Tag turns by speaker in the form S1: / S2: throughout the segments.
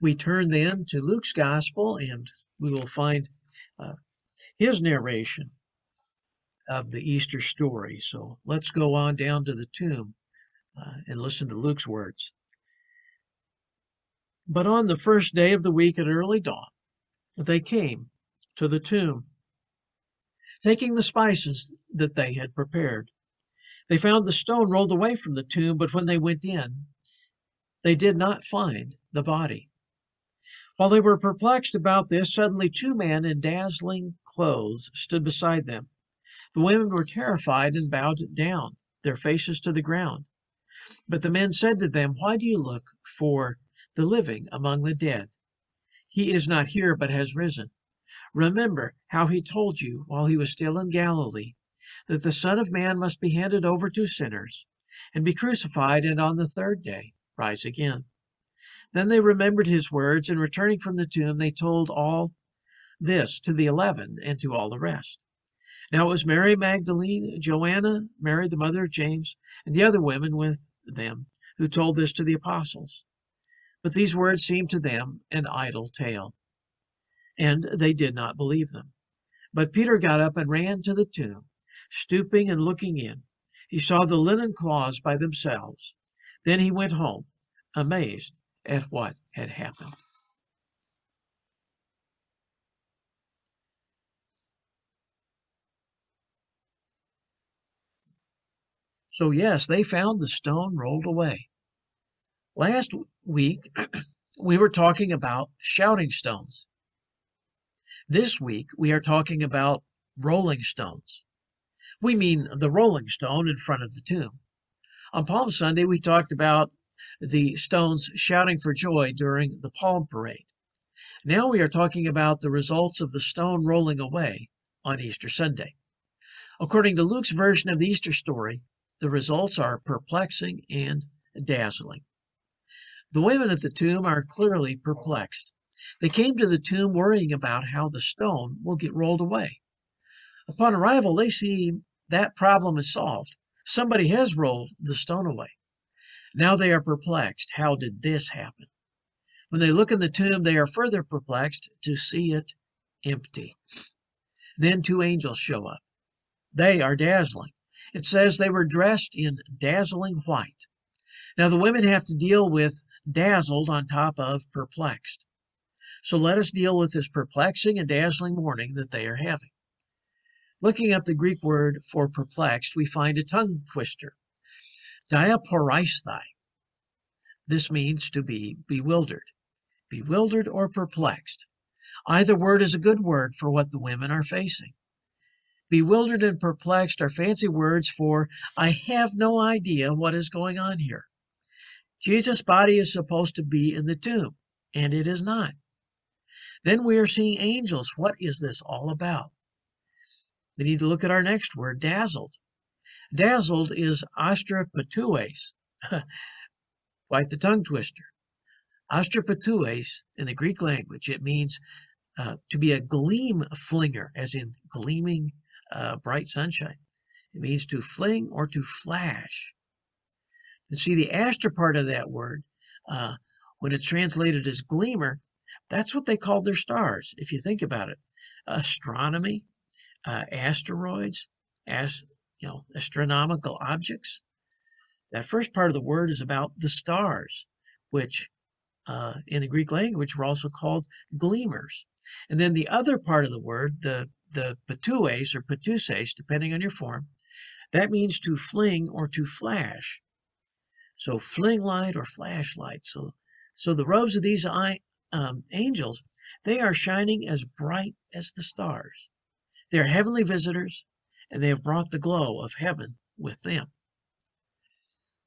S1: We turn then to Luke's Gospel, and we will find his narration of the Easter story. So let's go on down to the tomb and listen to Luke's words. But on the first day of the week at early dawn, they came to the tomb, taking the spices that they had prepared. They found the stone rolled away from the tomb, but when they went in, they did not find the body. While they were perplexed about this, suddenly two men in dazzling clothes stood beside them. The women were terrified and bowed down, their faces to the ground. But the men said to them, "Why do you look for the living among the dead? He is not here, but has risen. Remember how he told you while he was still in Galilee that the Son of Man must be handed over to sinners and be crucified, and on the third day rise again." Then they remembered his words, and returning from the tomb, they told all this to the 11 and to all the rest. Now it was Mary Magdalene, Joanna, Mary the mother of James, and the other women with them who told this to the apostles. But these words seemed to them an idle tale, and they did not believe them. But Peter got up and ran to the tomb. Stooping and looking in, he saw the linen cloths by themselves. Then he went home, amazed at what had happened. So yes, they found the stone rolled away. Last week, we were talking about shouting stones. This week, we are talking about rolling stones. We mean the rolling stone in front of the tomb. On Palm Sunday, we talked about the stones shouting for joy during the Palm Parade. Now we are talking about the results of the stone rolling away on Easter Sunday. According to Luke's version of the Easter story, the results are perplexing and dazzling. The women at the tomb are clearly perplexed. They came to the tomb worrying about how the stone will get rolled away. Upon arrival, they see that problem is solved. Somebody has rolled the stone away. Now they are perplexed. How did this happen? When they look in the tomb, they are further perplexed to see it empty. Then two angels show up. They are dazzling. It says they were dressed in dazzling white. Now the women have to deal with dazzled on top of perplexed. So let us deal with this perplexing and dazzling morning that they are having. Looking up the Greek word for perplexed, we find a tongue twister. Diaporisthai. This means to be bewildered or perplexed. Either word is a good word for what the women are facing. Bewildered and perplexed are fancy words for I have no idea what is going on here. Jesus' body is supposed to be in the tomb, and it is not. Then we are seeing angels. What is this all about? We need to look at our next word, dazzled. Dazzled is astrapatues, quite the tongue twister. Astrapatues in the Greek language, it means to be a gleam flinger, as in gleaming bright sunshine. It means to fling or to flash. And see, the astra part of that word, when it's translated as gleamer, that's what they called their stars, if you think about it. Astronomy, asteroids, astronomical objects. That first part of the word is about the stars, which in the Greek language were also called gleamers. And then the other part of the word, the patues or patuses, depending on your form, that means to fling or to flash. So fling light or flashlight. So the robes of these angels, they are shining as bright as the stars. They are heavenly visitors, and they have brought the glow of heaven with them.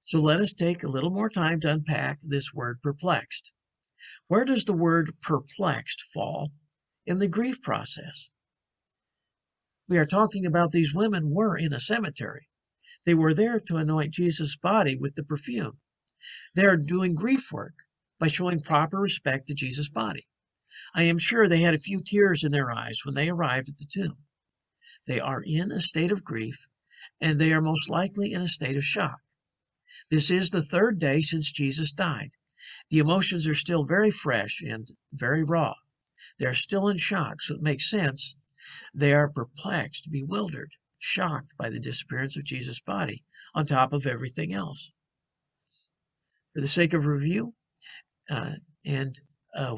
S1: So let us take a little more time to unpack this word perplexed. Where does the word perplexed fall in the grief process? We are talking about these women were in a cemetery. They were there to anoint Jesus' body with the perfume. They are doing grief work by showing proper respect to Jesus' body. I am sure they had a few tears in their eyes when they arrived at the tomb. They are in a state of grief, and they are most likely in a state of shock. This is the third day since Jesus died. The emotions are still very fresh and very raw. They are still in shock, so it makes sense. They are perplexed, bewildered, shocked by the disappearance of Jesus' body on top of everything else. For the sake of review, and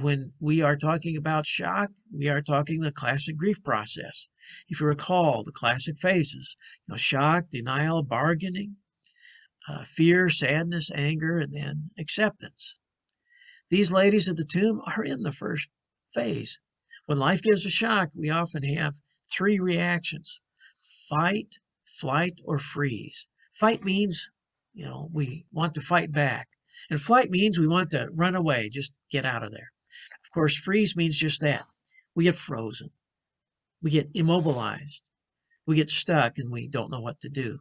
S1: when we are talking about shock, we are talking the classic grief process. If you recall the classic phases, shock, denial, bargaining, fear, sadness, anger, and then acceptance. These ladies at the tomb are in the first phase. When life gives a shock, we often have three reactions: fight, flight, or freeze. Fight means, we want to fight back. And flight means we want to run away, just get out of there. Of course, freeze means just that. We get frozen. We get immobilized. We get stuck and we don't know what to do.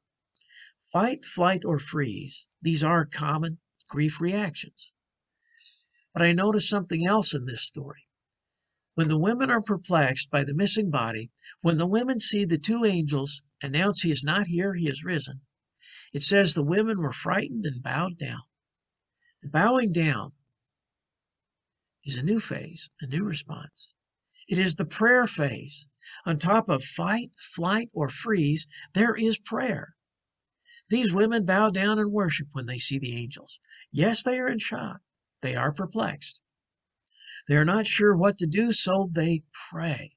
S1: Fight, flight, or freeze. These are common grief reactions. But I noticed something else in this story. When the women are perplexed by the missing body, when the women see the two angels announce he is not here, he is risen, it says the women were frightened and bowed down. And bowing down is a new phase, a new response. It is the prayer phase. On top of fight, flight, or freeze, there is prayer. These women bow down and worship when they see the angels. Yes, they are in shock. They are perplexed. They are not sure what to do, so they pray.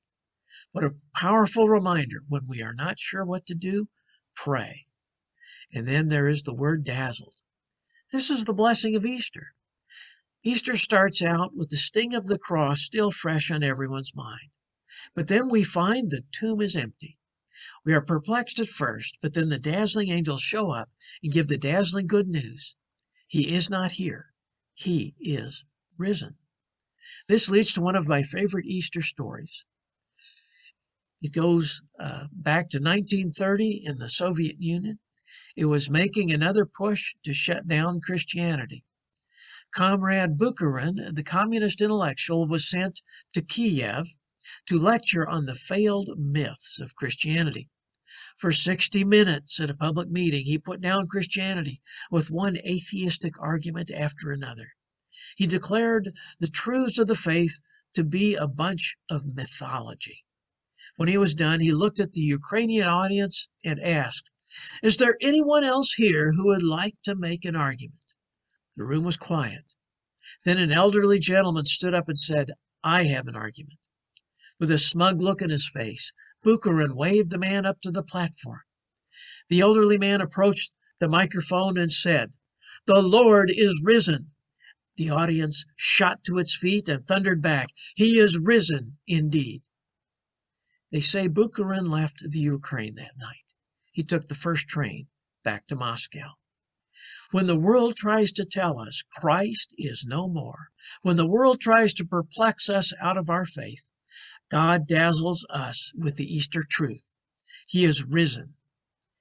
S1: What a powerful reminder. When we are not sure what to do, pray. And then there is the word dazzled. This is the blessing of Easter. Easter starts out with the sting of the cross still fresh on everyone's mind. But then we find the tomb is empty. We are perplexed at first, but then the dazzling angels show up and give the dazzling good news. He is not here. He is risen. This leads to one of my favorite Easter stories. It goes back to 1930 in the Soviet Union. It was making another push to shut down Christianity. Comrade Bukharin, the communist intellectual, was sent to Kiev to lecture on the failed myths of Christianity. For 60 minutes at a public meeting, he put down Christianity with one atheistic argument after another. He declared the truths of the faith to be a bunch of mythology. When he was done, he looked at the Ukrainian audience and asked, "Is there anyone else here who would like to make an argument?" The room was quiet. Then an elderly gentleman stood up and said, "I have an argument." With a smug look in his face, Bukharin waved the man up to the platform. The elderly man approached the microphone and said, "The Lord is risen." The audience shot to its feet and thundered back, "He is risen indeed." They say Bukharin left the Ukraine that night. He took the first train back to Moscow. When the world tries to tell us Christ is no more, when the world tries to perplex us out of our faith, God dazzles us with the Easter truth. He is risen.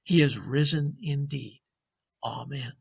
S1: He is risen indeed. Amen.